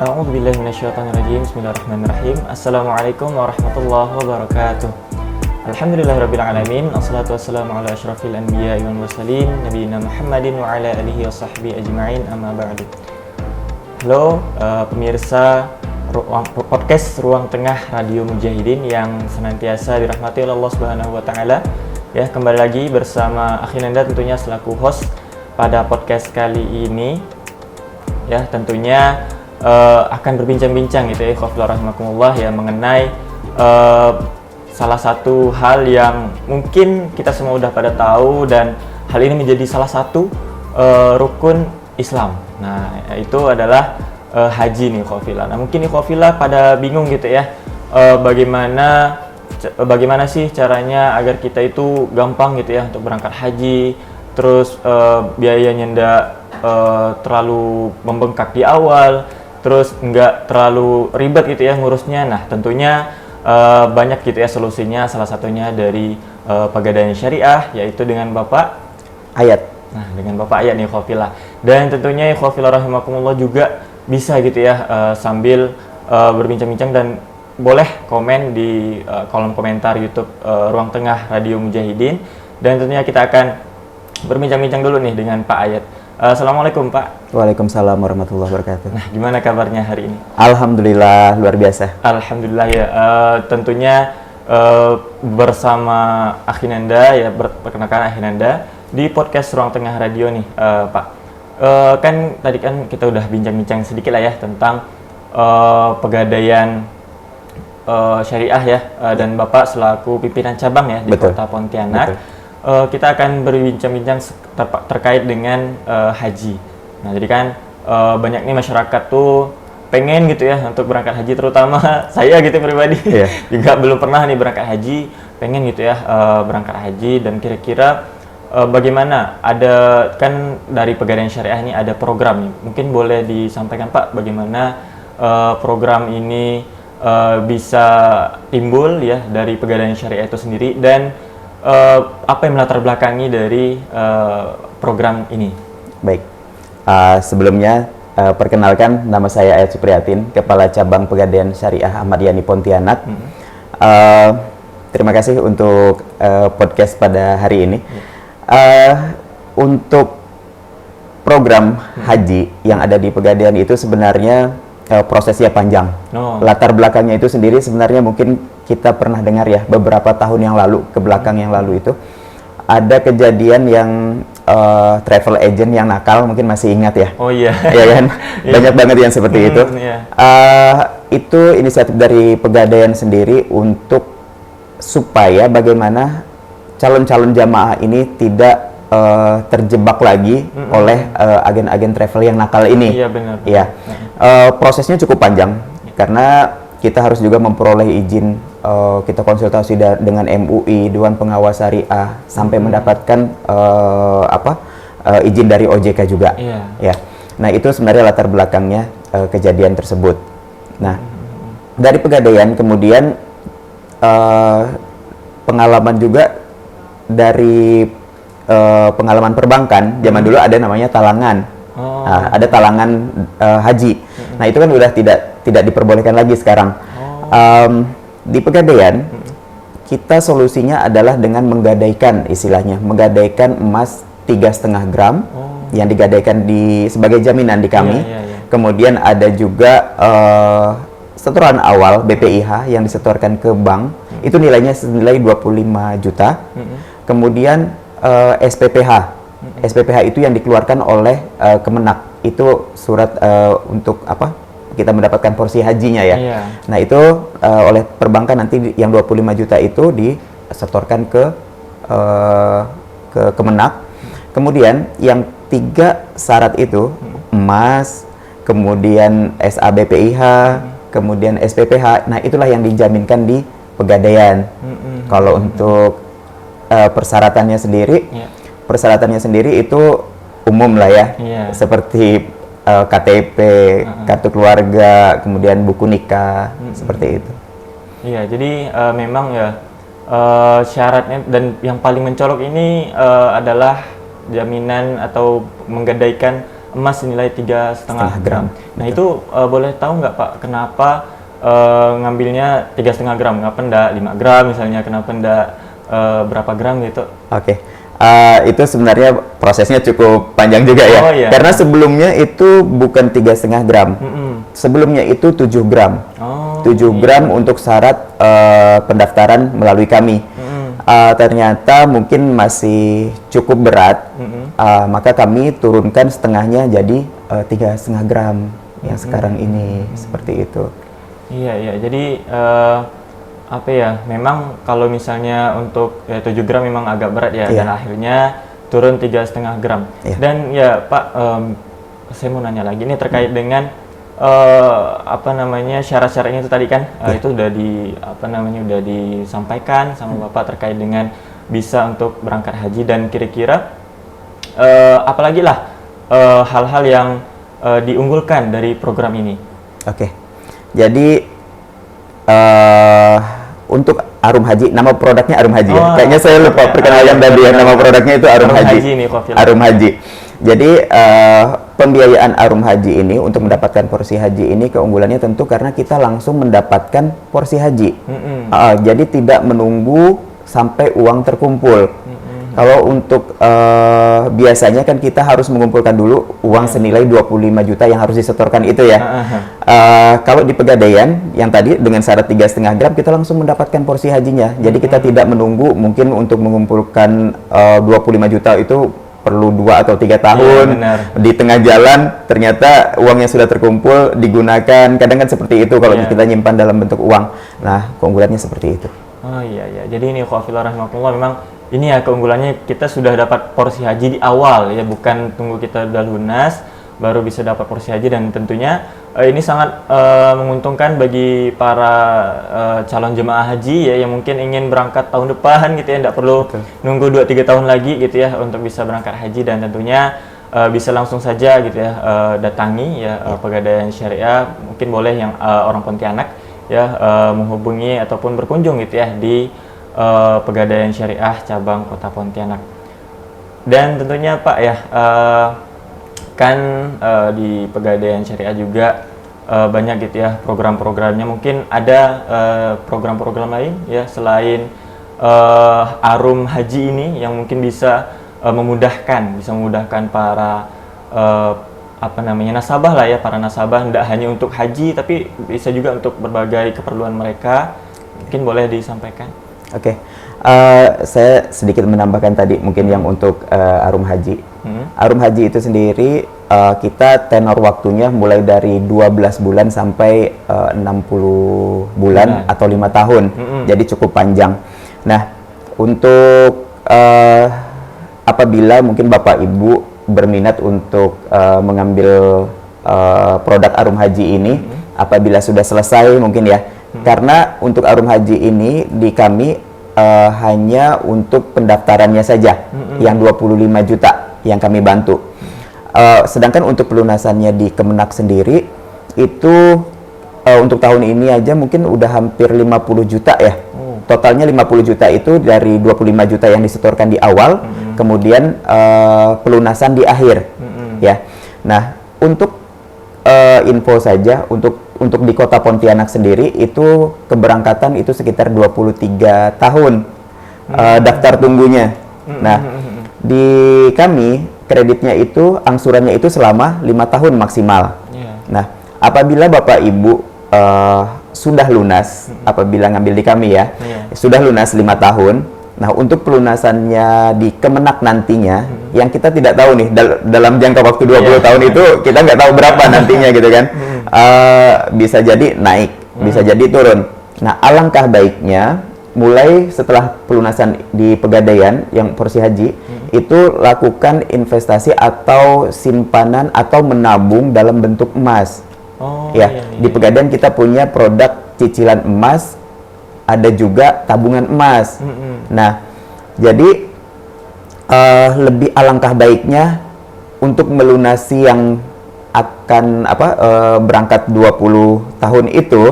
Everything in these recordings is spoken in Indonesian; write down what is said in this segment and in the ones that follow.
A'udzubillahi minasyaitonirrajim. Bismillahirrahmanirrahim. Assalamualaikum warahmatullahi wabarakatuh. Alhamdulillahirabbil alamin. Wassalatu wassalamu ala asyrafil anbiya'i wal mursalin nabiyina Muhammadin wa ala alihi washabbihi ajma'in. Amma ba'du. Halo pemirsa podcast Ruang Tengah Radio Mujahidin yang senantiasa dirahmati oleh Allah Subhanahu wa taala. Ya, kembali lagi bersama Akhinanda tentunya selaku host pada podcast kali ini. Ya, tentunya akan berbincang-bincang gitu ya, ikhwafillah rahimakumullah, ya, mengenai salah satu hal yang mungkin kita semua udah pada tahu, dan hal ini menjadi salah satu rukun Islam. Nah, itu adalah haji nih, ikhwafillah. Nah, mungkin ikhwafillah pada bingung gitu ya, bagaimana sih caranya agar kita itu gampang gitu ya untuk berangkat haji, terus biayanya ndak terlalu membengkak di awal, terus nggak terlalu ribet gitu ya ngurusnya. Nah, tentunya banyak gitu ya solusinya, salah satunya dari Pegadaian Syariah, yaitu dengan Bapak Ayat. Nah, dengan Bapak Ayat nih, ikhwafillah. Dan tentunya ikhwafillah rahimakumullah juga bisa gitu ya sambil berbincang-bincang, dan boleh komen di kolom komentar YouTube Ruang Tengah Radio Mujahidin. Dan tentunya kita akan berbincang-bincang dulu nih dengan Pak Ayat. Assalamualaikum Pak. Waalaikumsalam warahmatullahi wabarakatuh. Nah, gimana kabarnya hari ini? Alhamdulillah, luar biasa. Alhamdulillah ya. Tentunya bersama Akhinanda ya, perkenalkan Akhinanda di podcast Ruang Tengah Radio nih, Pak. Kan tadi kan kita udah bincang-bincang sedikit lah ya tentang Pegadaian Syariah ya, dan Bapak selaku pimpinan cabang ya di Kota Pontianak. Betul. Kita akan berbincang-bincang terkait dengan haji. Nah, jadi kan banyak nih masyarakat tuh pengen gitu ya untuk berangkat haji, terutama saya gitu pribadi juga belum pernah nih berangkat haji, pengen gitu ya berangkat haji. Dan kira-kira bagaimana, ada kan dari Pegadaian Syariah ini ada program nih, mungkin boleh disampaikan Pak bagaimana program ini bisa timbul ya dari Pegadaian Syariah itu sendiri, dan apa yang melatar belakangi dari program ini? Baik, sebelumnya perkenalkan, nama saya Ayat Supriyatin, Kepala Cabang Pegadaian Syariah Ahmad Yani Pontianak. Terima kasih untuk podcast pada hari ini. Untuk program haji yang ada di Pegadaian itu sebenarnya prosesnya panjang. Latar belakangnya itu sendiri sebenarnya mungkin kita pernah dengar ya beberapa tahun yang lalu, ke belakang yang lalu itu ada kejadian yang travel agent yang nakal, mungkin masih ingat ya? Oh iya. Ya kan? Banyak banget yang seperti itu. Itu inisiatif dari Pegadaian sendiri untuk supaya bagaimana calon-calon jamaah ini tidak terjebak lagi oleh agen-agen travel yang nakal ini. Iya, benar. Iya. Prosesnya cukup panjang karena kita harus juga memperoleh izin, kita konsultasi dengan MUI, Dewan Pengawas Syariah, sampai mendapatkan izin dari OJK juga. Ya. Nah, itu sebenarnya latar belakangnya kejadian tersebut. Nah, dari Pegadaian kemudian pengalaman juga dari pengalaman perbankan. Zaman dulu ada namanya talangan. Ada talangan haji. Nah, itu kan udah tidak diperbolehkan lagi sekarang. Di Pegadaian kita solusinya adalah dengan menggadaikan, istilahnya menggadaikan emas 3,5 gram yang digadaikan sebagai jaminan di kami. Kemudian ada juga setoran awal BPIH yang disetorkan ke bank, itu nilainya senilai 25 juta. Kemudian SPPH. SPPH itu yang dikeluarkan oleh Kemenak. Itu surat untuk apa? Kita mendapatkan porsi hajinya ya. Nah, itu oleh perbankan nanti yang 25 juta itu disetorkan ke Kemenak. Kemudian yang 3 syarat itu, emas, kemudian SABPIH, kemudian SPPH. Nah, itulah yang dijaminkan di Pegadaian. Kalau untuk persyaratannya sendiri itu umum lah ya, seperti KTP, kartu keluarga, kemudian buku nikah, seperti itu. Iya, jadi memang ya syaratnya dan yang paling mencolok ini adalah jaminan atau menggadaikan emas senilai 3,5 gram. Nah itu boleh tahu nggak Pak, kenapa ngambilnya 3,5 gram? Kenapa enggak 5 gram misalnya? Kenapa enggak berapa gram gitu? Oke. Itu sebenarnya prosesnya cukup panjang juga ya. Oh, iya. Karena sebelumnya itu bukan 3,5 gram. Sebelumnya itu 7 gram. 7 gram untuk syarat pendaftaran melalui kami. Ternyata mungkin masih cukup berat. Maka kami turunkan setengahnya jadi 3,5 gram yang sekarang ini, seperti itu. Iya. Jadi apa ya, memang kalau misalnya untuk 7 gram memang agak berat ya, dan akhirnya turun 3,5 gram. Dan ya Pak, saya mau nanya lagi nih terkait dengan apa namanya, syarat-syaratnya itu tadi kan itu udah udah disampaikan sama Bapak terkait dengan bisa untuk berangkat haji, dan kira-kira apalagi lah hal-hal yang diunggulkan dari program ini. Oke. Jadi untuk Arum Haji, nama produknya Arum Haji ya. Kayaknya saya lupa perkenalan tadi ya, nama produknya itu Arum Haji. Arum Haji. Jadi pembiayaan Arum Haji ini untuk mendapatkan porsi haji ini keunggulannya tentu karena kita langsung mendapatkan porsi haji. Jadi tidak menunggu sampai uang terkumpul. Kalau untuk biasanya kan kita harus mengumpulkan dulu uang senilai 25 juta yang harus disetorkan itu ya. Kalau di Pegadaian yang tadi dengan syarat 3,5 gram kita langsung mendapatkan porsi hajinya. Jadi kita tidak menunggu mungkin untuk mengumpulkan 25 juta itu perlu 2 atau 3 tahun. Di tengah jalan ternyata uangnya sudah terkumpul digunakan. Kadang kan seperti itu kalau kita nyimpan dalam bentuk uang. Nah, keunggulannya seperti itu. Oh iya. Jadi ini khawafillah rahmatullah, memang ini ya keunggulannya, kita sudah dapat porsi haji di awal ya, bukan tunggu kita udah lunas baru bisa dapat porsi haji. Dan tentunya ini sangat menguntungkan bagi para calon jemaah haji ya yang mungkin ingin berangkat tahun depan gitu ya, tidak perlu nunggu 2-3 tahun lagi gitu ya untuk bisa berangkat haji, dan tentunya bisa langsung saja gitu ya datangi ya Pegadaian Syariah. Mungkin boleh yang orang Pontianak ya menghubungi ataupun berkunjung gitu ya di Pegadaian Syariah cabang Kota Pontianak. Dan tentunya Pak ya kan di Pegadaian Syariah juga banyak gitu ya program-programnya. Mungkin ada program-program lain ya selain Arum Haji ini yang mungkin bisa memudahkan para nasabah lah ya, para nasabah, tidak hanya untuk haji tapi bisa juga untuk berbagai keperluan mereka. Mungkin boleh disampaikan. Oke, saya sedikit menambahkan tadi mungkin yang untuk Arum Haji. Arum Haji itu sendiri kita tenor waktunya mulai dari 12 bulan sampai 60 bulan atau 5 tahun. Jadi cukup panjang. Nah, untuk apabila mungkin Bapak Ibu berminat untuk mengambil produk Arum Haji ini, apabila sudah selesai mungkin ya. Karena untuk Arum Haji ini di kami hanya untuk pendaftarannya saja yang 25 juta yang kami bantu. Sedangkan untuk pelunasannya di Kemenak sendiri itu untuk tahun ini aja mungkin udah hampir 50 juta ya. Totalnya 50 juta itu dari 25 juta yang disetorkan di awal, kemudian pelunasan di akhir ya. Nah, untuk info saja untuk di Kota Pontianak sendiri itu keberangkatan itu sekitar 23 tahun daftar tunggunya. Nah, di kami kreditnya itu angsurannya itu selama 5 tahun maksimal. Nah, apabila Bapak Ibu sudah lunas, apabila ngambil di kami ya, sudah lunas 5 tahun. Nah, untuk pelunasannya di Kemenak nantinya, yang kita tidak tahu nih, dalam jangka waktu 20 tahun itu, kita nggak tahu berapa nantinya gitu kan. Bisa jadi naik, bisa jadi turun. Nah, alangkah baiknya, mulai setelah pelunasan di Pegadaian, yang porsi haji, itu lakukan investasi atau simpanan atau menabung dalam bentuk emas. Di Pegadaian kita punya produk cicilan emas, ada juga tabungan emas. Nah, jadi lebih alangkah baiknya untuk melunasi yang akan berangkat 20 tahun itu,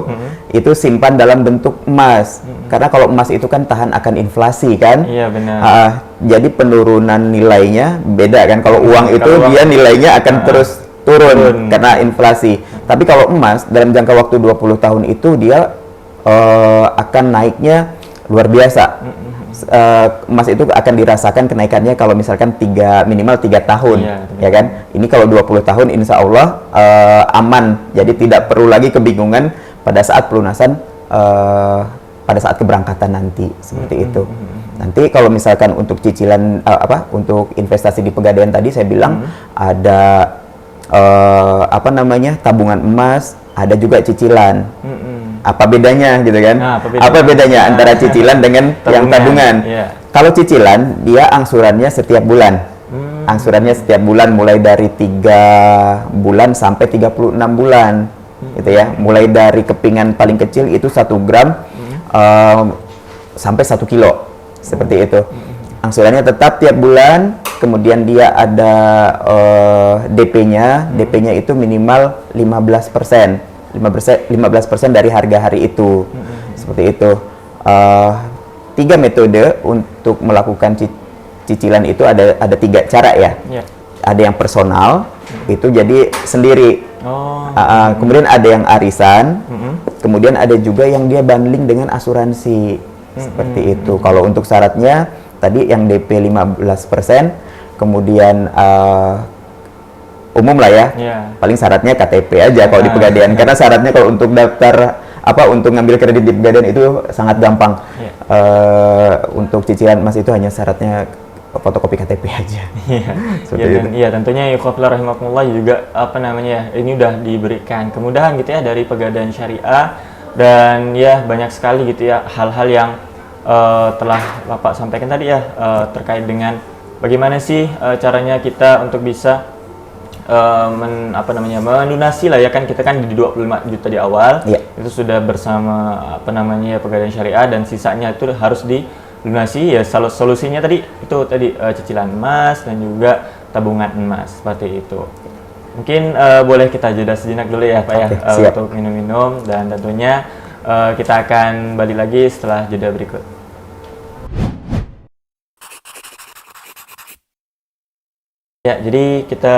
itu simpan dalam bentuk emas. Karena kalau emas itu kan tahan akan inflasi kan. Iya benar. Jadi penurunan nilainya beda kan. Kalau uang itu dia nilainya akan terus turun karena inflasi. Tapi kalau emas dalam jangka waktu 20 tahun itu dia akan naiknya luar biasa. Emas itu akan dirasakan kenaikannya kalau misalkan minimal 3 tahun, ya kan? Ini kalau 20 tahun insya Allah aman, jadi tidak perlu lagi kebingungan pada saat pelunasan, pada saat keberangkatan nanti, seperti itu. Nanti kalau misalkan untuk cicilan, untuk investasi di Pegadaian tadi saya bilang ada tabungan emas, ada juga cicilan. Apa bedanya gitu kan? Apa bedanya antara cicilan dengan yang tabungan? Kalau cicilan dia angsurannya setiap bulan. Angsurannya setiap bulan mulai dari 3 bulan sampai 36 bulan. Gitu ya. Mulai dari kepingan paling kecil itu 1 gram sampai 1 kilo. Seperti itu. Angsurannya tetap tiap bulan, kemudian dia ada DP-nya. DP-nya itu minimal 15%. 15% dari harga hari itu. Seperti itu. 3 metode untuk melakukan cicilan itu ada 3 cara ya. Ada yang personal, itu jadi sendiri. Kemudian ada yang arisan, kemudian ada juga yang dia bundling dengan asuransi. Seperti itu. Kalau untuk syaratnya tadi yang DP 15%, kemudian umum lah ya, paling syaratnya KTP aja kalau di Pegadaian, karena syaratnya kalau untuk daftar untuk ngambil kredit di Pegadaian itu sangat gampang. Untuk cicilan emas itu hanya syaratnya fotokopi KTP aja. Iya, tentunya ikhwafillah rahimakumullah juga ini udah diberikan kemudahan gitu ya dari Pegadaian Syariah, dan ya banyak sekali gitu ya hal-hal yang telah Bapak sampaikan tadi ya, terkait dengan bagaimana sih caranya kita untuk bisa melunasi lah ya kan, kita kan di 25 juta di awal, itu sudah bersama Pegadaian Syariah, dan sisanya itu harus dilunasi ya. Solusinya tadi cicilan emas dan juga tabungan emas, seperti itu. Mungkin boleh kita jeda sejenak dulu ya Pak untuk minum-minum, dan tentunya kita akan balik lagi setelah jeda berikut. Ya, jadi kita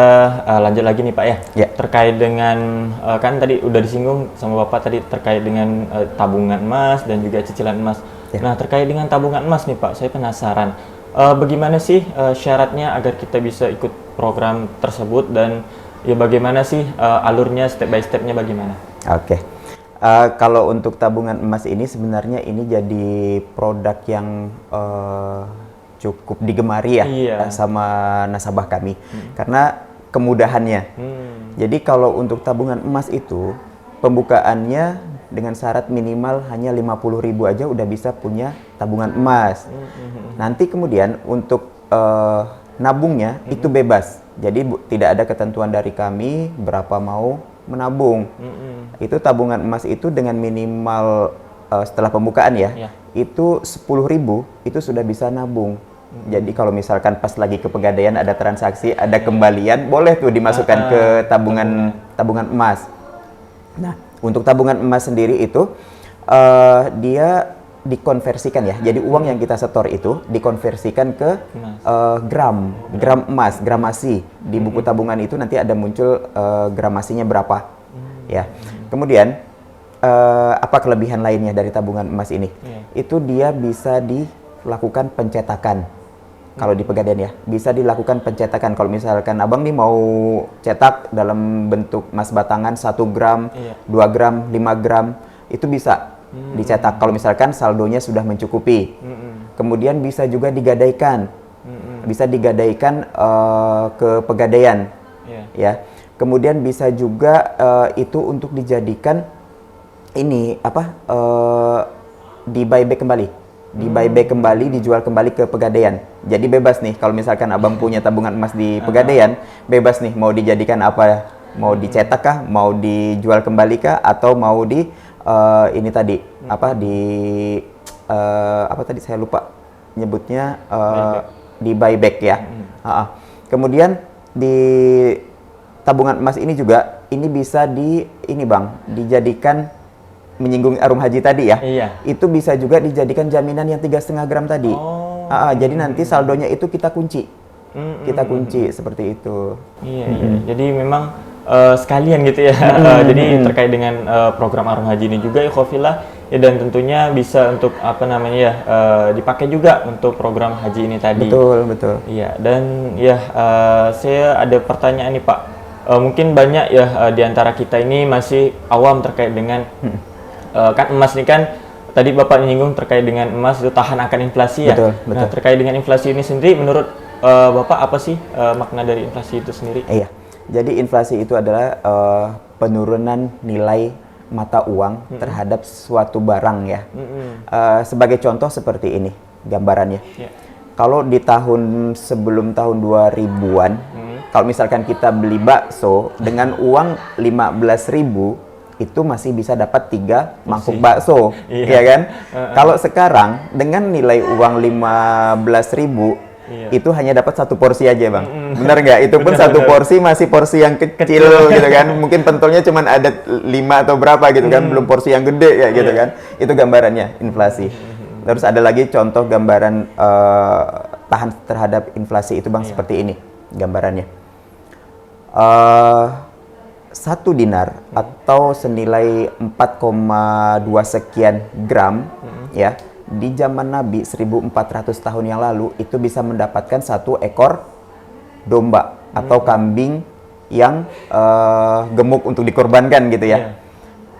lanjut lagi nih Pak ya. Terkait dengan kan tadi udah disinggung sama Bapak tadi terkait dengan tabungan emas dan juga cicilan emas. Nah, terkait dengan tabungan emas nih Pak, saya penasaran bagaimana sih syaratnya agar kita bisa ikut program tersebut, dan ya bagaimana sih alurnya step by stepnya bagaimana? Kalau untuk tabungan emas ini sebenarnya ini jadi produk yang cukup digemari ya sama nasabah kami, karena kemudahannya. Jadi kalau untuk tabungan emas itu pembukaannya dengan syarat minimal hanya 50.000 aja udah bisa punya tabungan emas. Nanti kemudian untuk nabungnya itu bebas. Jadi tidak ada ketentuan dari kami berapa mau menabung. Itu tabungan emas itu dengan minimal setelah pembukaan itu 10.000 itu sudah bisa nabung. Jadi kalau misalkan pas lagi ke Pegadaian ada transaksi, ada kembalian, boleh tuh dimasukkan ke tabungan emas. Nah, untuk tabungan emas sendiri itu dia dikonversikan ya. Jadi uang yang kita setor itu dikonversikan ke gram emas, gramasi. Di buku tabungan itu nanti ada muncul gramasinya berapa. Ya. Kemudian apa kelebihan lainnya dari tabungan emas ini? Itu dia bisa dilakukan pencetakan. Kalau di Pegadaian ya, bisa dilakukan pencetakan. Kalau misalkan abang nih mau cetak dalam bentuk emas batangan 1 gram, 2 gram, 5 gram, itu bisa dicetak kalau misalkan saldonya sudah mencukupi. Kemudian bisa juga digadaikan. Bisa digadaikan ke Pegadaian. Ya. Kemudian bisa juga itu untuk dijadikan di buyback kembali. Dijual kembali ke Pegadaian. Jadi bebas nih kalau misalkan abang punya tabungan emas di Pegadaian, bebas nih mau dijadikan apa, mau dicetak kah, mau dijual kembali kah, atau mau saya lupa nyebutnya, di buyback ya. Kemudian di tabungan emas ini juga ini bisa dijadikan menyinggung Arum Haji tadi ya, Iya. itu bisa juga dijadikan jaminan yang 3,5 gram tadi. Jadi nanti saldonya itu kita kunci. Kita kunci seperti itu. Iya, iya. Jadi memang sekalian gitu ya. Jadi terkait dengan program Arum Haji ini juga ikhwafillah ya, dan tentunya bisa untuk apa namanya ya, dipakai juga untuk program haji ini tadi. Betul, betul. Iya, dan ya saya ada pertanyaan nih Pak. Mungkin banyak ya di antara kita ini masih awam terkait dengan kan emas ini kan tadi Bapak menyinggung terkait dengan emas itu tahan akan inflasi ya. Betul, betul. Nah, terkait dengan inflasi ini sendiri menurut Bapak apa sih makna dari inflasi itu sendiri? Iya. Jadi inflasi itu adalah penurunan nilai mata uang terhadap suatu barang ya. Sebagai contoh seperti ini gambarannya. Yeah. Kalau di tahun sebelum tahun 2000-an, kalau misalkan kita beli bakso dengan uang 15.000 itu masih bisa dapat 3 mangkuk bakso, ya kan? Kalau sekarang dengan nilai uang 15.000 itu hanya dapat 1 porsi aja bang, benar nggak? Itu pun Benar, 1 porsi masih porsi yang kecil gitu kan, mungkin pentolnya cuma ada 5 atau berapa gitu kan, belum porsi yang gede ya gitu kan. Itu gambarannya inflasi. Terus ada lagi contoh gambaran tahan terhadap inflasi itu bang, seperti ini gambarannya. 1 dinar atau senilai 4,2 sekian gram ya, di zaman Nabi 1400 tahun yang lalu itu bisa mendapatkan 1 ekor domba atau kambing yang gemuk untuk dikorbankan gitu ya.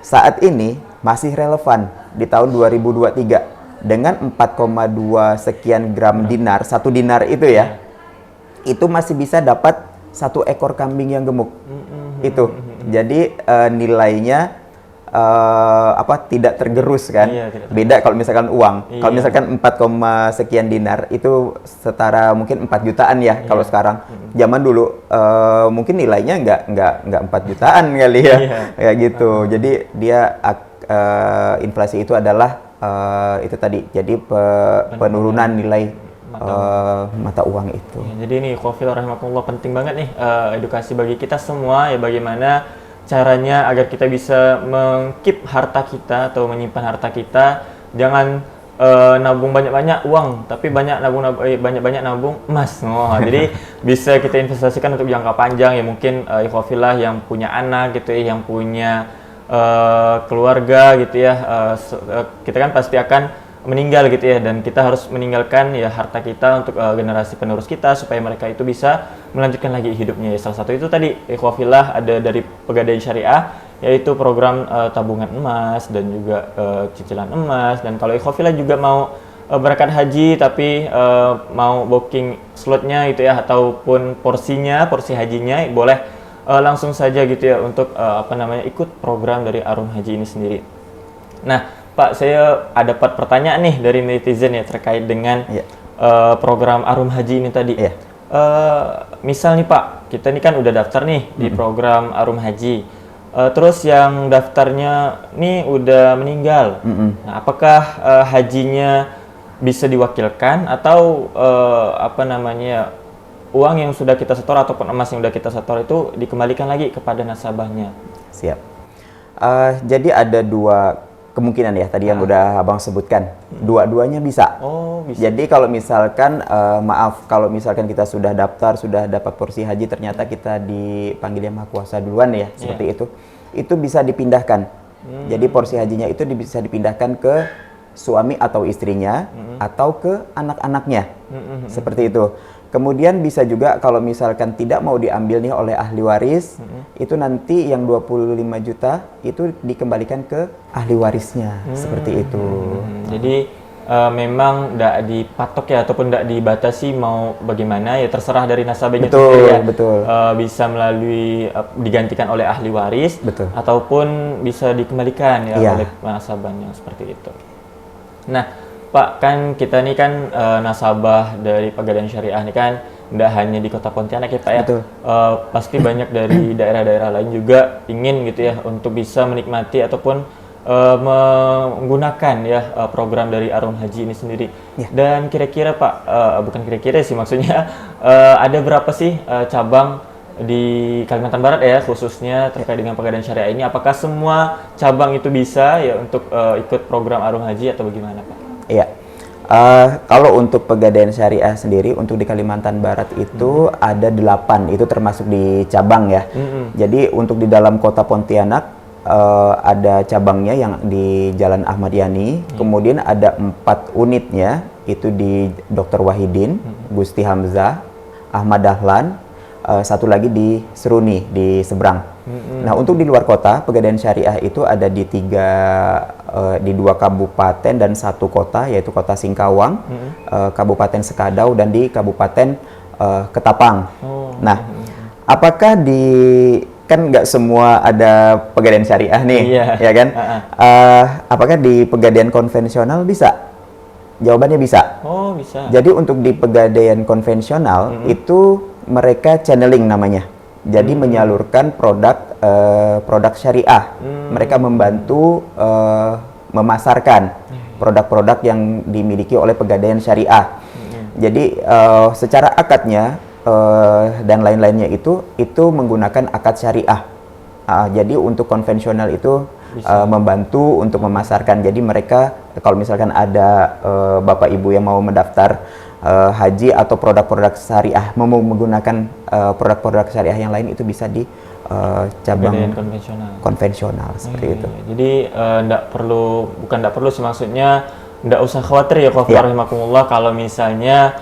Saat ini masih relevan di tahun 2023 dengan 4,2 sekian gram dinar, 1 dinar itu ya, itu masih bisa dapat 1 ekor kambing yang gemuk. Itu jadi nilainya tidak tergerus kan. Beda kalau misalkan uang. Kalau misalkan 4, sekian dinar itu setara mungkin 4 jutaan ya kalau sekarang. Zaman dulu mungkin nilainya nggak 4 jutaan kali ya. Kayak gitu. Jadi dia inflasi itu adalah itu tadi. Jadi penurunan nilai mata uang itu. Ya, jadi ini ikhwafillah rahimakumullah, penting banget nih edukasi bagi kita semua ya, bagaimana caranya agar kita bisa mengkeep harta kita atau menyimpan harta kita. Jangan nabung banyak-banyak uang, tapi banyak-banyak nabung emas. Jadi bisa kita investasikan untuk jangka panjang ya, mungkin ikhwafillah yang punya anak gitu ya, yang punya keluarga gitu ya. Kita kan pasti akan meninggal gitu ya, dan kita harus meninggalkan ya harta kita untuk generasi penerus kita supaya mereka itu bisa melanjutkan lagi hidupnya ya. Salah satu itu tadi ikhwafillah ada dari Pegadaian Syariah, yaitu program tabungan emas dan juga cicilan emas. Dan kalau ikhwafillah juga mau berangkat haji tapi mau booking slotnya gitu ya, ataupun porsi hajinya, boleh langsung saja gitu ya untuk ikut program dari Arum Haji ini sendiri. Nah Pak, saya ada pertanyaan nih dari netizen ya terkait dengan program Arum Haji ini tadi. Misal nih Pak, kita nih kan udah daftar nih di program Arum Haji. Terus yang daftarnya nih udah meninggal. Nah, apakah hajinya bisa diwakilkan atau uang yang sudah kita setor ataupun emas yang sudah kita setor itu dikembalikan lagi kepada nasabahnya? Siap. Jadi ada 2 kemungkinan ya tadi yang udah abang sebutkan. Dua-duanya bisa. Oh, bisa. Jadi kalau misalkan kalau misalkan kita sudah daftar, sudah dapat porsi haji, ternyata kita dipanggil Yang Maha Kuasa duluan ya, seperti itu bisa dipindahkan. Jadi porsi hajinya itu bisa dipindahkan ke suami atau istrinya atau ke anak-anaknya. Seperti itu. Kemudian bisa juga kalau misalkan tidak mau diambil nih oleh ahli waris, itu nanti yang 25 juta itu dikembalikan ke ahli warisnya, seperti itu. Jadi memang tidak dipatok ya, ataupun tidak dibatasi mau bagaimana ya, terserah dari nasabahnya. Betul. Bisa melalui digantikan oleh ahli waris, ataupun bisa dikembalikan ya oleh nasabahnya, seperti itu. Nah Pak, kan kita nih kan nasabah dari Pegadaian Syariah ini kan tidak hanya di Kota Pontianak ya Pak ya. Pasti banyak dari daerah-daerah lain juga ingin gitu ya untuk bisa menikmati ataupun menggunakan ya program dari Arum Haji ini sendiri. Dan kira-kira Pak, bukan kira-kira sih maksudnya, ada berapa sih cabang di Kalimantan Barat ya khususnya terkait dengan Pegadaian Syariah ini, apakah semua cabang itu bisa ya untuk ikut program Arum Haji atau bagaimana Pak? Iya. Kalau untuk Pegadaian Syariah sendiri untuk di Kalimantan Barat itu ada 8, itu termasuk di cabang ya. Jadi untuk di dalam kota Pontianak ada cabangnya yang di Jalan Ahmad Yani, kemudian ada 4 unitnya itu di Dr. Wahidin, Gusti Hamzah, Ahmad Dahlan, satu lagi di Seruni di seberang. Nah untuk di luar kota Pegadaian Syariah itu ada di 2 kabupaten dan 1 kota, yaitu kota Singkawang, Kabupaten Sekadau, dan di Kabupaten Ketapang. Nah apakah kan nggak semua ada Pegadaian Syariah nih, ya kan? Apakah di Pegadaian konvensional bisa? Jawabannya bisa. Oh, bisa. Jadi untuk di Pegadaian konvensional itu mereka channeling namanya. Jadi menyalurkan produk syariah. Mereka membantu memasarkan produk-produk yang dimiliki oleh Pegadaian Syariah. Jadi secara akadnya dan lain-lainnya itu menggunakan akad syariah. Jadi untuk konvensional itu membantu untuk memasarkan. Jadi mereka kalau misalkan ada bapak ibu yang mau mendaftar haji atau produk-produk syariah, mau menggunakan produk-produk syariah yang lain, itu bisa di cabang konvensional seperti itu. Jadi nggak perlu sih, maksudnya nggak usah khawatir ya Qafil rahimakumullah kalau misalnya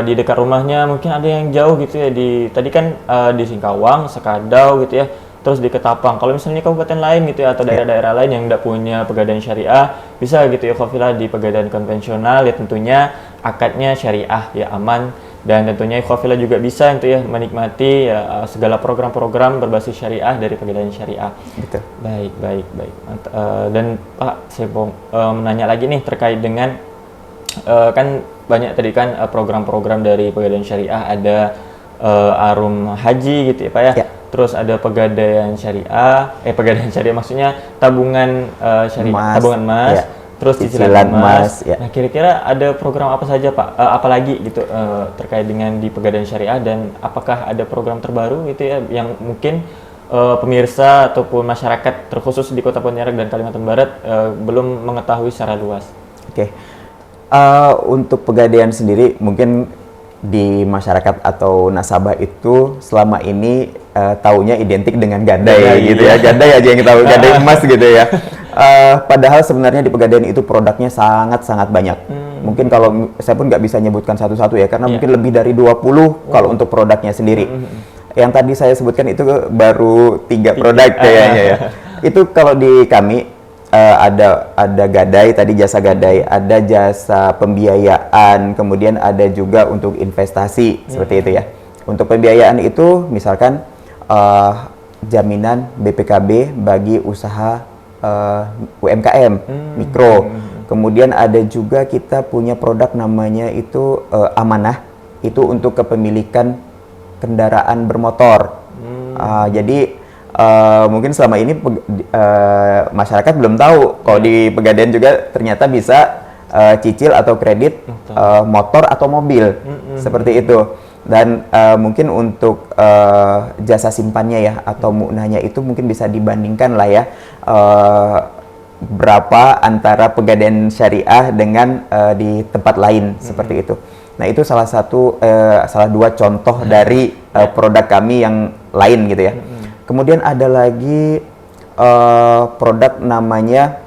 di dekat rumahnya mungkin ada yang jauh gitu ya, tadi kan di Singkawang, Sekadau gitu ya, terus di Ketapang. Kalau misalnya kabupaten lain gitu ya atau daerah-daerah lain yang tidak punya Pegadaian Syariah, bisa gitu ya Qafil di Pegadaian konvensional ya, tentunya akadnya syariah ya, aman, dan tentunya Qafil juga bisa gitu ya menikmati ya, segala program-program berbasis syariah dari Pegadaian Syariah. Betul. Baik. Dan Pak, saya mau menanya lagi nih terkait dengan kan banyak tadi kan program-program dari Pegadaian Syariah, ada Arum Haji gitu ya Pak ya. Terus ada Pegadaian Syariah, Pegadaian Syariah maksudnya tabungan syariah, tabungan emas, terus cicilan emas. Nah, kira-kira ada program apa saja Pak? Apalagi gitu terkait dengan di Pegadaian Syariah, dan apakah ada program terbaru gitu ya yang mungkin pemirsa ataupun masyarakat terkhusus di Kota Pontianak dan Kalimantan Barat belum mengetahui secara luas? Oke. Untuk Pegadaian sendiri mungkin di masyarakat atau nasabah itu selama ini taunya identik dengan gadai gitu ya, gadai aja yang tahu, gadai emas gitu ya. Padahal sebenarnya di Pegadaian itu produknya sangat banyak. Mungkin kalau saya pun nggak bisa nyebutkan satu-satu ya, karena mungkin lebih dari 20 kalau untuk produknya sendiri. Yang tadi saya sebutkan itu baru 3 produk kayaknya ya. Itu kalau di kami ada gadai, tadi jasa gadai, ada jasa pembiayaan, kemudian ada juga untuk investasi seperti itu ya. Untuk pembiayaan itu misalkan jaminan BPKB bagi usaha UMKM mikro. Kemudian ada juga kita punya produk namanya itu amanah, itu untuk kepemilikan kendaraan bermotor. Jadi mungkin selama ini masyarakat belum tahu kalau di Pegadaian juga ternyata bisa cicil atau kredit motor atau mobil seperti itu. Dan mungkin untuk jasa simpannya ya atau mu'nahnya itu mungkin bisa dibandingkan lah ya, berapa antara Pegadaian Syariah dengan di tempat lain seperti itu. Nah itu salah 2 contoh dari produk kami yang lain gitu ya. Kemudian ada lagi produk namanya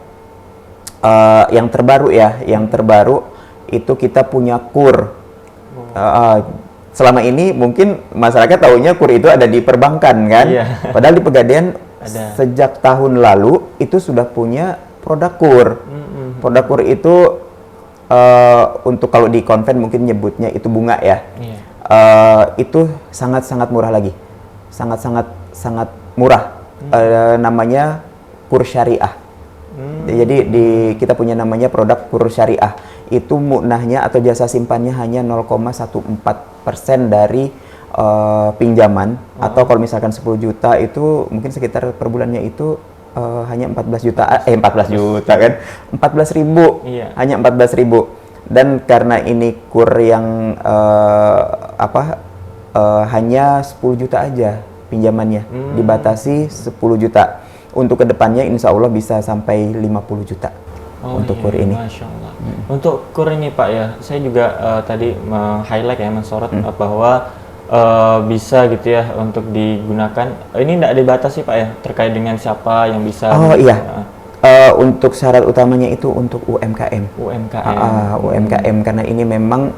yang terbaru ya, yang terbaru itu kita punya KUR. Selama ini mungkin masyarakat tahunya KUR itu ada di perbankan kan, padahal di Pegadaian sejak tahun lalu itu sudah punya produk KUR. Produk KUR itu untuk kalau di konven mungkin nyebutnya itu bunga ya, itu sangat murah lagi, sangat murah. Namanya KUR Syariah. Jadi kita punya namanya produk KUR Syariah. Itu mu'nahnya atau jasa simpannya hanya 0,14% dari pinjaman. Atau kalau misalkan 10 juta itu mungkin sekitar per bulannya itu hanya 14 juta kan, 14.000, hanya 14.000. Dan karena ini KUR yang hanya 10 juta aja pinjamannya, dibatasi 10 juta. Untuk kedepannya insya Allah bisa sampai 50 juta untuk kur ini. Masya Allah. Untuk kur ini Pak ya, saya juga tadi meng-highlight ya, mensorot bahwa bisa gitu ya untuk digunakan. Ini tidak dibatasi Pak ya, terkait dengan siapa yang bisa. Oh iya. Untuk syarat utamanya itu untuk UMKM. UMKM karena ini memang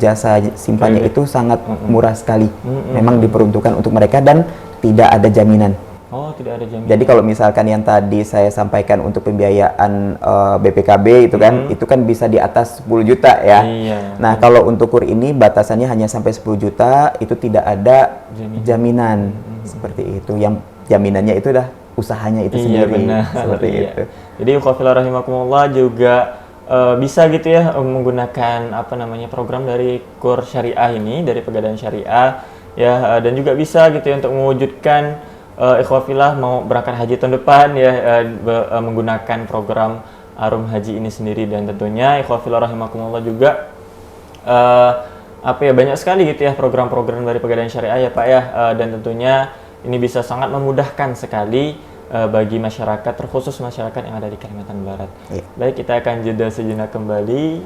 jasa simpannya itu sangat murah sekali. Memang diperuntukkan untuk mereka dan tidak ada jaminan. Oh, tidak ada jaminan. Jadi kalau misalkan yang tadi saya sampaikan untuk pembiayaan BPKB itu kan bisa di atas 10 juta ya. Iya. Nah, kalau untuk kur ini batasannya hanya sampai 10 juta, itu tidak ada jaminan. Seperti itu. Yang jaminannya itu dah usahanya itu sendiri. Benar. Seperti itu. Jadi ikhwafillah rahimakumullah juga bisa gitu ya menggunakan program dari kur syariah ini, dari Pegadaian Syariah ya, dan juga bisa gitu ya untuk mewujudkan ikhwafillah mau berangkat haji tahun depan ya, menggunakan program Arum Haji ini sendiri. Dan tentunya ikhwafillah rahimakumullah juga banyak sekali gitu ya program-program dari Pegadaian Syariah ya Pak ya, dan tentunya ini bisa sangat memudahkan sekali bagi masyarakat, terkhusus masyarakat yang ada di Kalimantan Barat. Iya. Baik, kita akan jeda sejenak kembali.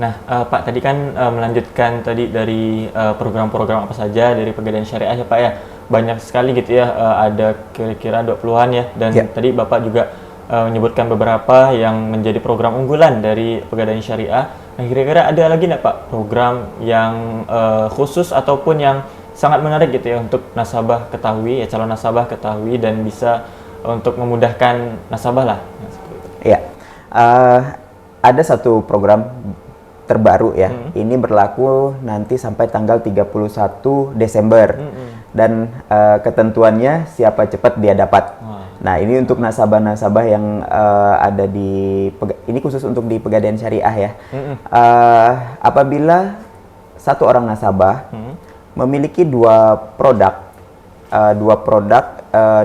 Nah, Pak tadi kan melanjutkan tadi dari program-program apa saja dari Pegadaian Syariah ya Pak ya. Banyak sekali gitu ya, ada kira-kira 20-an ya. Dan tadi Bapak juga menyebutkan beberapa yang menjadi program unggulan dari Pegadaian Syariah. Nah, kira-kira ada lagi nggak Pak program yang khusus ataupun yang sangat menarik gitu ya untuk nasabah ketahui ya, calon nasabah ketahui dan bisa untuk memudahkan nasabah lah. Iya, ada satu program terbaru ya. Ini berlaku nanti sampai tanggal 31 Desember. Dan ketentuannya siapa cepat dia dapat. Nah, ini untuk nasabah-nasabah yang ada ini khusus untuk di Pegadaian Syariah ya. Apabila satu orang nasabah memiliki dua produk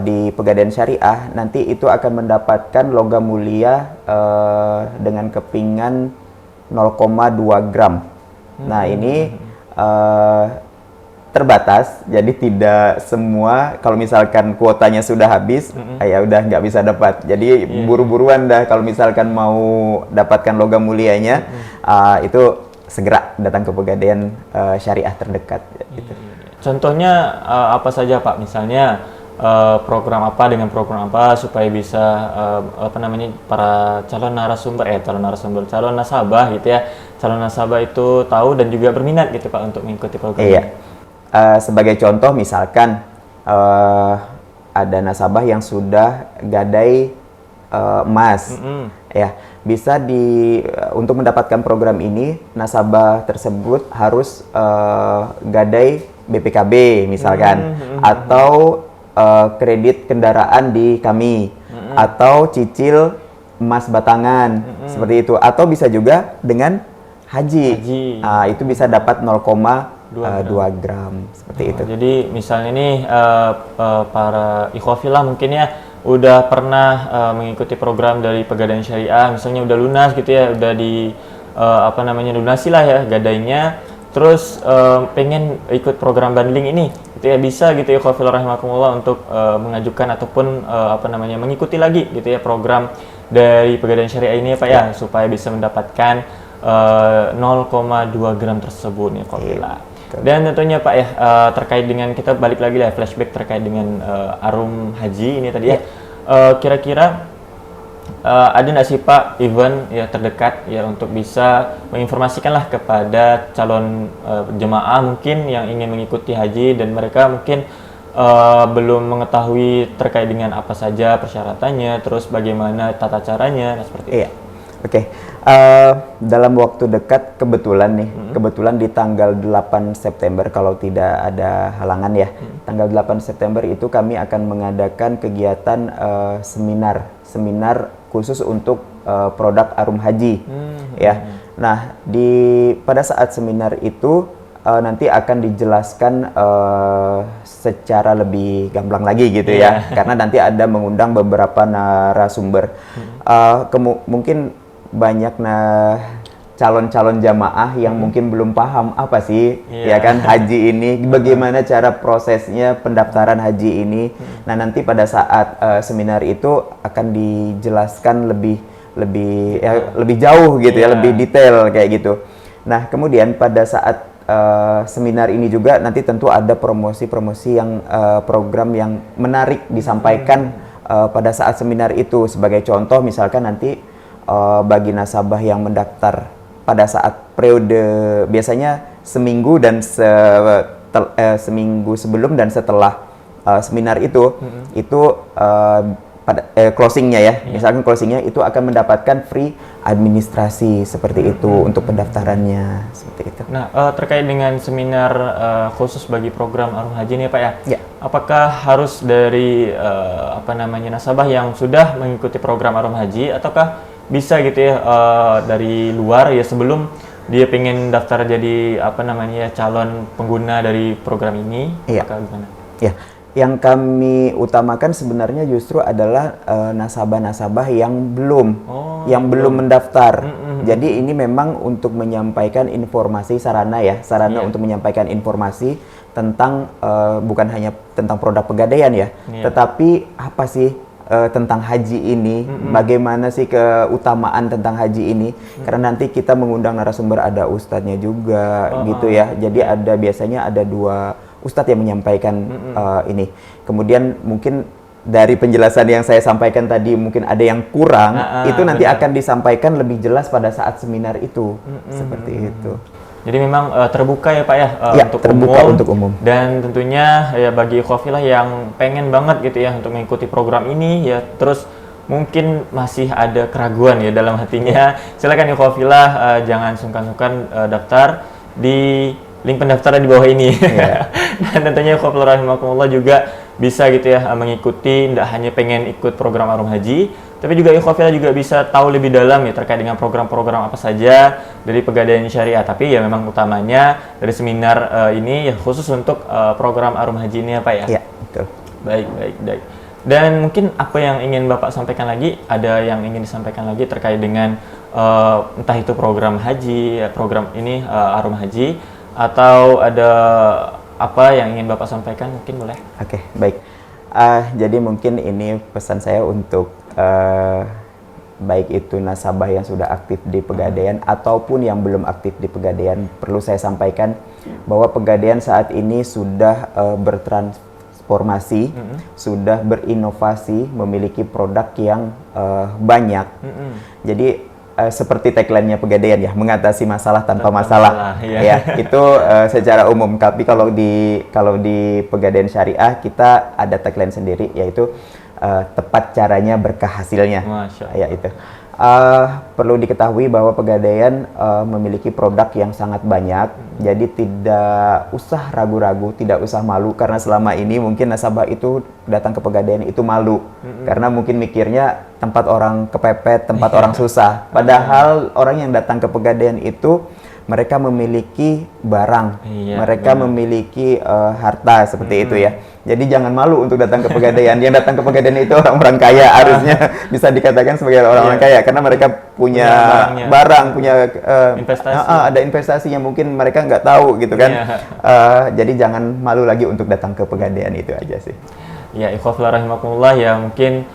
di Pegadaian Syariah, nanti itu akan mendapatkan logam mulia dengan kepingan 0,2 gram. Nah, ini terbatas, jadi tidak semua, kalau misalkan kuotanya sudah habis, ya udah nggak bisa dapat. Jadi buru-buruan dah kalau misalkan mau dapatkan logam mulianya, itu segera datang ke Pegadaian Syariah terdekat. Gitu. Contohnya apa saja Pak? Misalnya program apa dengan program apa supaya bisa para calon nasabah gitu ya, calon nasabah itu tahu dan juga berminat gitu Pak untuk mengikuti program ini. Sebagai contoh misalkan ada nasabah yang sudah gadai emas, ya bisa untuk mendapatkan program ini nasabah tersebut harus gadai BPKB misalkan, atau kredit kendaraan di kami, atau cicil emas batangan seperti itu, atau bisa juga dengan haji. Itu bisa dapat 0,2 gram seperti itu. Jadi misalnya nih para ikhwafillah mungkin ya udah pernah mengikuti program dari Pegadaian Syariah, misalnya udah lunas gitu ya, udah di lunasi lah ya gadainya, terus pengen ikut program bundling ini gitu ya, bisa gitu ya ikhwafillah rahimakumullah untuk mengajukan ataupun mengikuti lagi gitu ya program dari Pegadaian Syariah ini ya Pak ya, supaya bisa mendapatkan 0,2 gram tersebut nih ikhwafillah. Dan tentunya Pak ya, terkait dengan, kita balik lagi lah flashback terkait dengan Arum Haji ini tadi ya, kira-kira ada nggak sih Pak event ya terdekat ya untuk bisa menginformasikanlah kepada calon jemaah mungkin yang ingin mengikuti haji dan mereka mungkin belum mengetahui terkait dengan apa saja persyaratannya, terus bagaimana tata caranya, seperti itu. Oke. Dalam waktu dekat kebetulan di tanggal 8 September kalau tidak ada halangan ya, tanggal 8 September itu kami akan mengadakan kegiatan seminar khusus untuk produk Arum Haji ya. Nah, pada saat seminar itu nanti akan dijelaskan secara lebih gamblang lagi gitu ya, karena nanti ada mengundang beberapa narasumber. Mungkin banyak calon-calon jamaah yang mungkin belum paham apa sih ya kan haji ini, bagaimana cara prosesnya pendaftaran haji ini. Nah, nanti pada saat seminar itu akan dijelaskan lebih jauh gitu ya, lebih detail kayak gitu. Nah, kemudian pada saat seminar ini juga nanti tentu ada promosi-promosi yang program yang menarik disampaikan pada saat seminar itu. Sebagai contoh misalkan nanti bagi nasabah yang mendaftar pada saat periode biasanya seminggu dan seminggu sebelum dan setelah seminar itu pada closingnya ya, misalkan closingnya itu akan mendapatkan free administrasi seperti itu untuk pendaftarannya seperti itu. Nah, terkait dengan seminar khusus bagi program Arum Haji nih Pak ya, Ya. apakah harus dari nasabah yang sudah mengikuti program Arum Haji, ataukah bisa gitu ya dari luar ya sebelum dia pengen daftar jadi calon pengguna dari program ini? Iya. Apakah gimana? Ya. Yang kami utamakan sebenarnya justru adalah nasabah-nasabah yang belum mendaftar. Jadi ini memang untuk menyampaikan informasi sarana untuk menyampaikan informasi tentang bukan hanya tentang produk pegadaian ya, tetapi apa sih tentang haji ini, bagaimana sih keutamaan tentang haji ini, karena nanti kita mengundang narasumber, ada ustadznya juga gitu ya, jadi biasanya ada 2 ustadz yang menyampaikan ini. Kemudian mungkin dari penjelasan yang saya sampaikan tadi mungkin ada yang kurang, itu nanti akan disampaikan lebih jelas pada saat seminar itu, seperti itu. Jadi memang terbuka ya Pak ya, untuk umum. Dan tentunya ya bagi ikhwafilah yang pengen banget gitu ya untuk mengikuti program ini ya, terus mungkin masih ada keraguan ya dalam hatinya, silakan ikhwafilah jangan sungkan-sungkan daftar di link pendaftaran di bawah ini. Dan tentunya ikhwafilah rahimakumullah juga bisa gitu ya mengikuti, tidak hanya pengen ikut program Arum Haji, tapi juga ikhwafilah juga bisa tahu lebih dalam ya terkait dengan program-program apa saja dari Pegadaian Syariah. Tapi ya memang utamanya dari seminar ini ya khusus untuk program Arum Haji ini ya Pak ya? Iya, betul. Baik. Dan mungkin apa yang ingin Bapak sampaikan lagi, ada yang ingin disampaikan lagi terkait dengan entah itu program haji, program ini Arum Haji, atau ada apa yang ingin Bapak sampaikan, mungkin boleh? Oke, baik. Jadi mungkin ini pesan saya untuk baik itu nasabah yang sudah aktif di Pegadaian ataupun yang belum aktif di Pegadaian, perlu saya sampaikan bahwa Pegadaian saat ini sudah bertransformasi, sudah berinovasi, memiliki produk yang banyak. Jadi seperti tagline-nya Pegadaian ya, mengatasi masalah tanpa masalah. Ya, itu secara umum. Tapi kalau di Pegadaian Syariah kita ada tagline sendiri, yaitu tepat caranya berkah hasilnya. Ya itu. Perlu diketahui bahwa Pegadaian memiliki produk yang sangat banyak, jadi tidak usah ragu-ragu, tidak usah malu, karena selama ini mungkin nasabah itu datang ke Pegadaian itu malu, karena mungkin mikirnya tempat orang kepepet, tempat orang susah. Padahal orang yang datang ke Pegadaian itu mereka memiliki barang, mereka memiliki harta seperti itu ya. Jadi jangan malu untuk datang ke Pegadaian. Yang datang ke Pegadaian itu orang-orang kaya, harusnya bisa dikatakan sebagai orang-orang kaya, karena mereka punya barang, punya investasi. Ada investasi yang mungkin mereka nggak tahu gitu kan. Jadi jangan malu lagi untuk datang ke Pegadaian, itu aja sih. Ya, ikhwafillah rahimakumullah ya, mungkin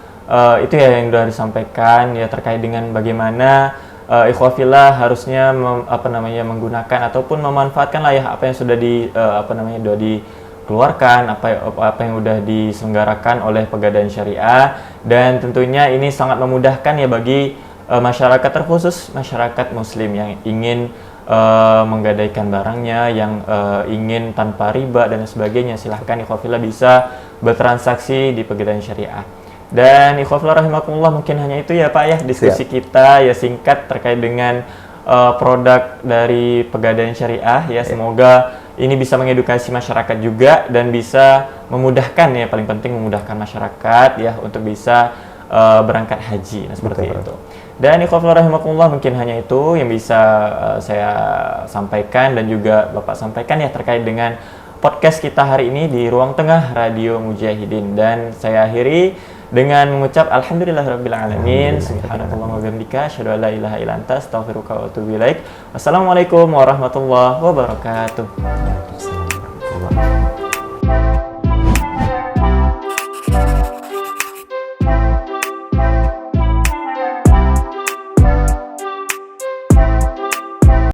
itu ya yang sudah disampaikan ya terkait dengan bagaimana ikhwafillah harusnya menggunakan ataupun memanfaatkan lah ya apa yang sudah dikeluarkan, apa yang sudah diselenggarakan oleh Pegadaian Syariah. Dan tentunya ini sangat memudahkan ya bagi masyarakat, terkhusus masyarakat muslim yang ingin menggadaikan barangnya, yang ingin tanpa riba dan sebagainya. Silahkan ikhwafillah bisa bertransaksi di Pegadaian Syariah. Dan ikhwafillah rahimakumullah, mungkin hanya itu ya Pak ya diskusi kita ya singkat terkait dengan produk dari Pegadaian Syariah ya. Semoga ini bisa mengedukasi masyarakat juga dan bisa memudahkan ya, paling penting memudahkan masyarakat ya untuk bisa berangkat haji. Nah, seperti itu. Dan ikhwafillah rahimakumullah, mungkin hanya itu yang bisa saya sampaikan dan juga Bapak sampaikan ya terkait dengan podcast kita hari ini di Ruang Tengah Radio Mujahidin. Dan saya akhiri dengan mengucap alhamdulillahirabbil alamin, subhanakallahumma wa bihamdika, asyhadu an la ilaha illa anta, astaghfiruka wa atubu ilaik. Wassalamualaikum warahmatullahi wabarakatuh.